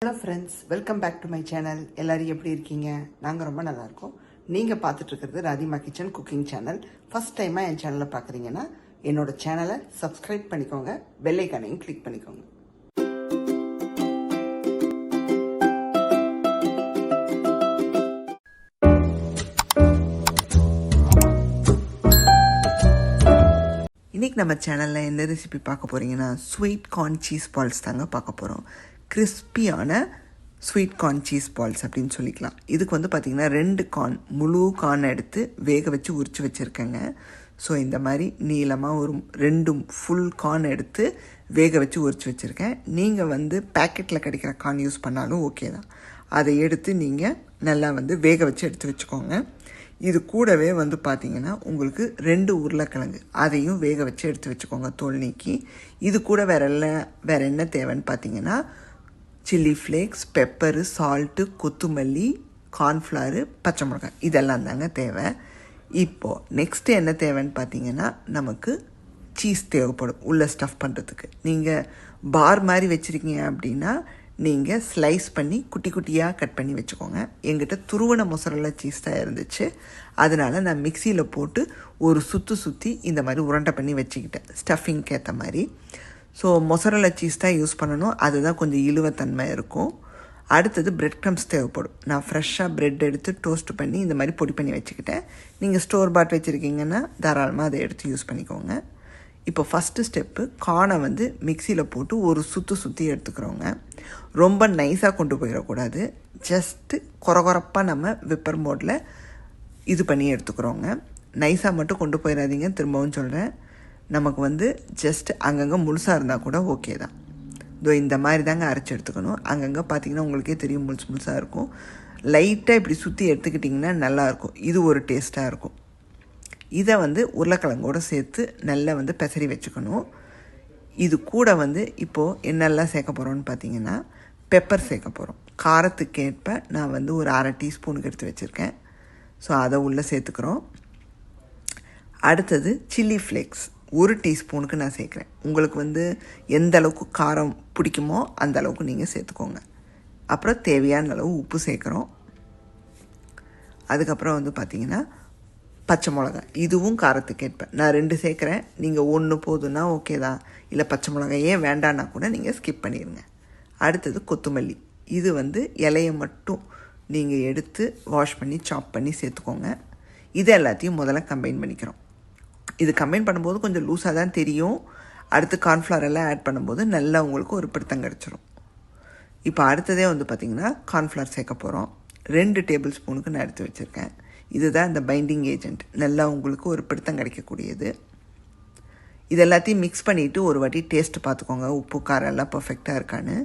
Hello friends, welcome back to my channel. எல்லோரும் எப்படி இருக்கீங்க? நாங்கள் ரொம்ப நல்லாயிருக்கோம். நீங்கள் பார்த்துட்ருக்கிறது Radhima kitchen cooking channel. First டைமாக என் சேனலை பார்க்குறீங்கன்னா என்னோட சேனலை சப்ஸ்கிரைப் பண்ணிக்கோங்க, பெல் ஐகானையும் கிளிக் பண்ணிக்கோங்க. இன்றைக்கி நம்ம சேனலில் எந்த ரெசிபி பார்க்க போகிறீங்கன்னா ஸ்வீட் கார்ன் சீஸ் பால்ஸ் தாங்க பார்க்க போகிறோம். கிறிஸ்பியான ஸ்வீட் கார்ன் சீஸ் பால்ஸ் அப்படின்னு சொல்லிக்கலாம். இதுக்கு வந்து பார்த்திங்கன்னா 2 கார்ன், முழு கார்ன் எடுத்து வேக வச்சு உரித்து வச்சுருக்கேங்க. ஸோ இந்த மாதிரி நீளமாக ஒரு 2 ஃபுல் கார்ன் எடுத்து வேக வச்சு உரித்து வச்சுருக்கேன். நீங்கள் வந்து பேக்கெட்டில் கிடைக்கிற கார்ன் யூஸ் பண்ணாலும் ஓகே தான். அதை எடுத்து நீங்கள் நல்லா வந்து வேக வச்சு எடுத்து வச்சுக்கோங்க. இது கூடவே வந்து பார்த்திங்கன்னா உங்களுக்கு 2 உருளைக்கிழங்கு, அதையும் வேக வச்சு எடுத்து வச்சுக்கோங்க தோல் நீக்கி. இது கூட வேறு என்ன தேவைன்னு பார்த்தீங்கன்னா சில்லி ஃப்ளேக்ஸ், பெப்பரு, சால்ட்டு, கொத்தமல்லி, கார்ன்ஃப்ளவரு, பச்சை மிளகாய், இதெல்லாம் தாங்க தேவை. இப்போது நெக்ஸ்ட்டு என்ன தேவைன்னு பார்த்தீங்கன்னா நமக்கு சீஸ் தேவைப்படும் உள்ளே ஸ்டஃப் பண்ணுறதுக்கு. நீங்கள் பார் மாதிரி வச்சுருக்கீங்க அப்படின்னா நீங்கள் ஸ்லைஸ் பண்ணி குட்டி குட்டியாக கட் பண்ணி வச்சுக்கோங்க. எங்கிட்ட துருவன மொசரல்லா சீஸ் தான் இருந்துச்சு, அதனால் நான் மிக்சியில் போட்டு ஒரு சுற்றி இந்த மாதிரி உருண்டை பண்ணி வச்சுக்கிட்டேன் ஸ்டஃபிங்க்கு ஏற்ற மாதிரி. ஸோ மொசரல்லா சீஸ் தான் யூஸ் பண்ணணும், அதுதான் கொஞ்சம் இழுவத்தன்மை இருக்கும். அடுத்தது பிரெட் க்ரம்ஸ் தேவைப்படும். நான் ஃப்ரெஷ்ஷாக ப்ரெட் எடுத்து டோஸ்ட் பண்ணி இந்த மாதிரி பொடி பண்ணி வச்சுக்கிட்டேன். நீங்கள் ஸ்டோர் பாட் வச்சுருக்கீங்கன்னா தாராளமாக அதை எடுத்து யூஸ் பண்ணிக்கோங்க. இப்போ ஃபஸ்ட்டு ஸ்டெப்பு, கார்னை வந்து மிக்சியில் போட்டு ஒரு சுற்றி எடுத்துக்கிறோங்க. ரொம்ப நைஸாக கொண்டு போயிடக்கூடாது, ஜஸ்ட்டு கொரகொரப்பாக நம்ம விப்பர் மோடில் இது பண்ணி எடுத்துக்கிறோங்க. நைஸாக மட்டும் கொண்டு போயிடாதீங்க, திரும்பவும் சொல்கிறேன். நமக்கு வந்து ஜஸ்ட் அங்கங்கே முழுசாக இருந்தால் கூட ஓகே தான். இதோ இந்த மாதிரி தாங்க அரைச்சி எடுத்துக்கணும். அங்கங்கே பார்த்திங்கன்னா உங்களுக்கே தெரியும் முழுசாக இருக்கும். லைட்டாக இப்படி சுற்றி எடுத்துக்கிட்டிங்கன்னா நல்லாயிருக்கும். இது ஒரு டேஸ்ட்டாக இருக்கும். இதை வந்து உருளைக்கிழங்கோடு சேர்த்து நல்லா வந்து பெசரி வச்சுக்கணும். இது கூட வந்து இப்போது என்னெல்லாம் சேர்க்க போகிறோன்னு பார்த்தீங்கன்னா பெப்பர் சேர்க்க போகிறோம். காரத்துக்கேற்ப நான் வந்து ஒரு 1/2 டீஸ்பூனுக்கு எடுத்து வச்சுருக்கேன். ஸோ அதை உள்ளே சேர்த்துக்கிறோம். அடுத்தது சில்லி ஃப்ளேக்ஸ் 1 டீஸ்பூனுக்கு நான் சேர்க்குறேன். உங்களுக்கு வந்து எந்த அளவுக்கு காரம் பிடிக்குமோ அந்த அளவுக்கு நீங்கள் சேர்த்துக்கோங்க. அப்புறம் தேவையான அளவு உப்பு சேர்க்குறோம். அதுக்கப்புறம் வந்து பார்த்திங்கன்னா பச்சை மிளகாய், இதுவும் காரத்துக்கேற்ப நான் 2 சேர்க்குறேன். நீங்கள் 1 போதுன்னா ஓகே தான், இல்லை பச்சை மிளகாயே வேண்டான்னா கூட நீங்கள் ஸ்கிப் பண்ணிடுங்க. அடுத்தது கொத்தமல்லி, இது வந்து இலையை மட்டும் நீங்கள் எடுத்து வாஷ் பண்ணி சாப் பண்ணி சேர்த்துக்கோங்க. இது எல்லாத்தையும் முதல்ல கம்பைன் பண்ணிக்கிறோம். இது கம்பைன் பண்ணும்போது கொஞ்சம் லூஸாக தான் தெரியும். அடுத்து கார்ன்ஃப்ளவர் எல்லாம் ஆட் பண்ணும்போது நல்லா உங்களுக்கு ஒரு பிடித்தம் கிடச்சிரும். இப்போ அடுத்ததே வந்து பார்த்திங்கன்னா கார்ன்ஃப்ளவர் சேர்க்க போகிறோம். 2 டேபிள் ஸ்பூனுக்கு நான் எடுத்து வச்சுருக்கேன். இதுதான் இந்த பைண்டிங் ஏஜென்ட், நல்லா உங்களுக்கு ஒரு பிடித்தம் கிடைக்கக்கூடியது. இது எல்லாத்தையும் மிக்ஸ் பண்ணிவிட்டு ஒரு வாட்டி டேஸ்ட்டு பார்த்துக்கோங்க, உப்பு காரம் எல்லாம் பர்ஃபெக்டாக இருக்கான்னு.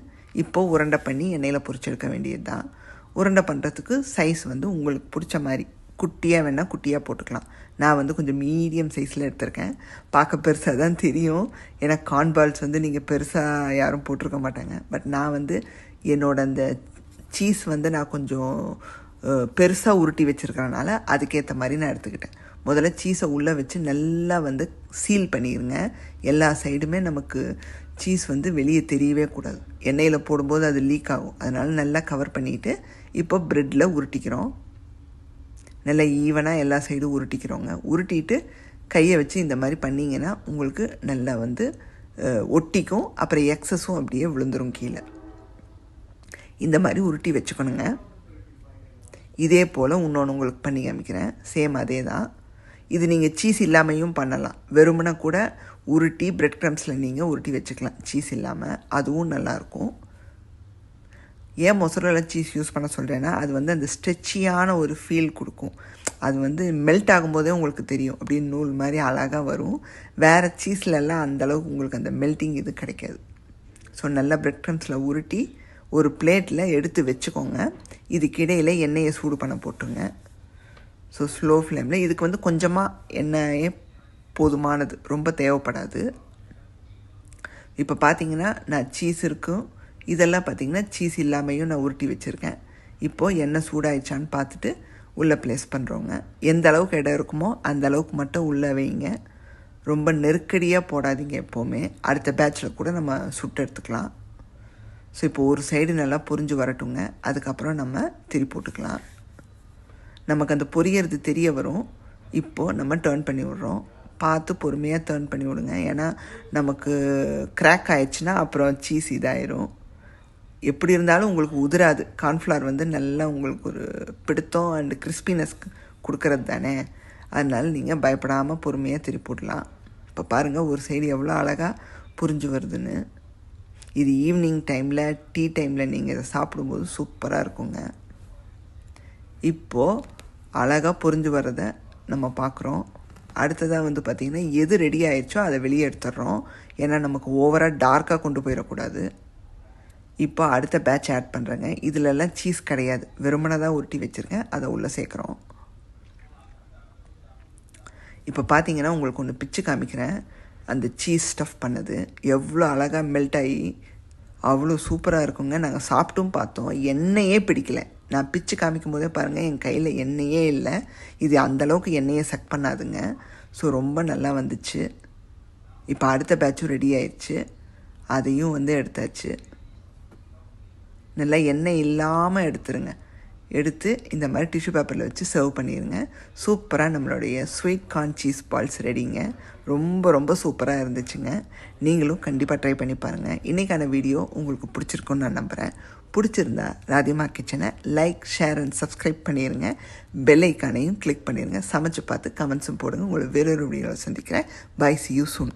இப்போது உருண்டை பண்ணி எண்ணெயில் பொரிச்செடுக்க வேண்டியது தான். உருண்டை பண்ணுறதுக்கு சைஸ் வந்து உங்களுக்கு பிடிச்ச மாதிரி குட்டியாக வேணால் குட்டியாக போட்டுக்கலாம். நான் வந்து கொஞ்சம் மீடியம் சைஸில் எடுத்திருக்கேன். பார்க்க பெருசாக தான் தெரியும், ஏன்னா கார்ன் பால்ஸ் வந்து நீங்கள் பெருசாக யாரும் போட்டிருக்க மாட்டாங்க. பட் நான் வந்து என்னோட அந்த சீஸ் வந்து நான் கொஞ்சம் பெருசாக உருட்டி வச்சுருக்கறனால அதுக்கேற்ற மாதிரி நான் எடுத்துக்கிட்டேன். முதல்ல சீஸை உள்ளே வச்சு நல்லா வந்து சீல் பண்ணிடுங்க. எல்லா சைடுமே நமக்கு சீஸ் வந்து வெளியே தெரியவே கூடாது. எண்ணெயில் போடும்போது அது லீக் ஆகும், அதனால் நல்லா கவர் பண்ணிவிட்டு இப்போ ப்ரெட்டில் உருட்டிக்கிறோம். நல்லா ஈவனாக எல்லா சைடும் உருட்டிக்கிறோங்க. உருட்டிட்டு கையை வச்சு இந்த மாதிரி பண்ணிங்கன்னா உங்களுக்கு நல்லா வந்து ஒட்டிக்கும். அப்புறம் எக்ஸஸும் அப்படியே விழுந்துடும் கீழே. இந்த மாதிரி உருட்டி வச்சுக்கணுங்க. இதே போல் இன்னொன்று உங்களுக்கு பண்ணி காமிக்கிறேன். சேம் அதே தான். இது நீங்கள் சீஸ் இல்லாமையும் பண்ணலாம். வெறுமனை கூட உருட்டி பிரெட் க்ரம்ஸில் நீங்கள் உருட்டி வச்சுக்கலாம் சீஸ் இல்லாமல், அதுவும் நல்லாயிருக்கும். ஏன் மொசரல்லா சீஸ் யூஸ் பண்ண சொல்கிறேன்னா அது வந்து அந்த ஸ்ட்ரெச்சியான ஒரு ஃபீல் கொடுக்கும். அது வந்து மெல்ட் ஆகும்போதே உங்களுக்கு தெரியும், அப்படியே நூல் மாதிரி அழகாக வரும். வேறு சீஸ்லலாம் அந்தளவுக்கு உங்களுக்கு அந்த மெல்ட்டிங் இது கிடைக்காது. ஸோ நல்லா பிரெட் க்ரம்ஸில் உருட்டி ஒரு பிளேட்டில் எடுத்து வச்சுக்கோங்க. இதுக்கிடையில் எண்ணெயை சூடு பண்ண போட்டுருங்க. ஸோ ஸ்லோ ஃப்ளேமில். இதுக்கு வந்து கொஞ்சமாக எண்ணெயே போதுமானது, ரொம்ப தேவைப்படாது. இப்போ பார்த்தீங்கன்னா நான் சீஸ் இருக்கும், இதெல்லாம் பார்த்திங்கன்னா சீஸ் இல்லாமையும் நான் உருட்டி வச்சுருக்கேன். இப்போது எண்ணெய் சூடாயிடுச்சான்னு பார்த்துட்டு உள்ளே ப்ளேஸ் பண்ணுறோங்க. எந்த அளவுக்கு இடம் இருக்குமோ அந்த அளவுக்கு மட்டும் உள்ளே வைங்க. ரொம்ப நெருக்கடியாக போடாதீங்க எப்போவுமே. அடுத்த பேட்சில் கூட நம்ம சுட்டு எடுத்துக்கலாம். ஸோ இப்போ ஒரு சைடு நல்லா பொரிஞ்சு வரட்டுங்க. அதுக்கப்புறம் நம்ம திருப்பி போட்டுக்கலாம். நமக்கு அந்த பொரியறது தெரிய வரும். இப்போது நம்ம டர்ன் பண்ணி விட்றோம். பார்த்து பொறுமையாக டர்ன் பண்ணி விடுங்க. ஏன்னா நமக்கு கிராக் ஆயிடுச்சுன்னா அப்புறம் சீஸ் இதாயிரும். எப்படி இருந்தாலும் உங்களுக்கு உதிராது. கார்ன்ஃப்ளவர் வந்து நல்லா உங்களுக்கு ஒரு பிடித்தம் அண்டு கிறிஸ்பினஸ் கொடுக்கறது தானே. அதனால் நீங்கள் பயப்படாமல் பொறுமையாக திருப்பி போடலாம். இப்போ பாருங்கள் ஒரு சைடு எவ்வளோ அழகாக புரிஞ்சு வருதுன்னு. இது ஈவினிங் டைமில் டீ டைமில் நீங்கள் இதை சாப்பிடும்போது சூப்பராக இருக்குங்க. இப்போது அழகாக புரிஞ்சு வர்றதை நம்ம பார்க்குறோம். அடுத்ததாக வந்து பார்த்திங்கன்னா எது ரெடி ஆயிடுச்சோ அதை வெளியே எடுத்துடுறோம். ஏன்னா நமக்கு ஓவராக டார்க்காக கொண்டு போயிடக்கூடாது. இப்போ அடுத்த பேட்ச் ஆட் பண்ணுறேங்க. இதிலெல்லாம் சீஸ் கிடையாது, வெறுமனதாக உருட்டி வச்சுருக்கேன், அதை உள்ளே சேர்க்குறோம். இப்போ பார்த்தீங்கன்னா உங்களுக்கு ஒன்று பிச்சு காமிக்கிறேன். அந்த சீஸ் ஸ்டஃப் பண்ணது எவ்வளோ அழகாக மெல்ட் ஆகி அவ்வளோ சூப்பராக இருக்குங்க. நாங்கள் சாப்பிட்டும் பார்த்தோம், எண்ணெயே பிடிக்கலை. நான் பிச்சு காமிக்கும் போதே பாருங்கள் என் கையில் எண்ணெயே இல்லை. இது அந்தளவுக்கு எண்ணெயை சக் பண்ணாதுங்க. ஸோ ரொம்ப நல்லா வந்துச்சு. இப்போ அடுத்த பேட்சும் ரெடி ஆயிடுச்சு, அதையும் வந்து எடுத்தாச்சு. நல்லா எண்ணெய் இல்லாமல் எடுத்துருங்க. எடுத்து இந்த மாதிரி டிஷ்யூ பேப்பரில் வச்சு சர்வ் பண்ணிடுங்க. சூப்பராக நம்மளுடைய ஸ்வீட் கார்ன் சீஸ் பால்ஸ் ரெடிங்க. ரொம்ப ரொம்ப சூப்பராக இருந்துச்சுங்க. நீங்களும் கண்டிப்பாக ட்ரை பண்ணி பாருங்கள். இன்றைக்கான வீடியோ உங்களுக்கு பிடிச்சிருக்குன்னு நான் நம்புகிறேன். பிடிச்சிருந்தா ராதிமா கிச்சனை லைக், ஷேர் அண்ட் சப்ஸ்கிரைப் பண்ணிடுங்க. பெல் ஐக்கானையும் கிளிக் பண்ணிடுங்க. சமைச்சு பார்த்து கமெண்ட்ஸும் போடுங்க. உங்களை வேறொரு வீடியோவில் சந்திக்கிறேன். Bye, see you soon.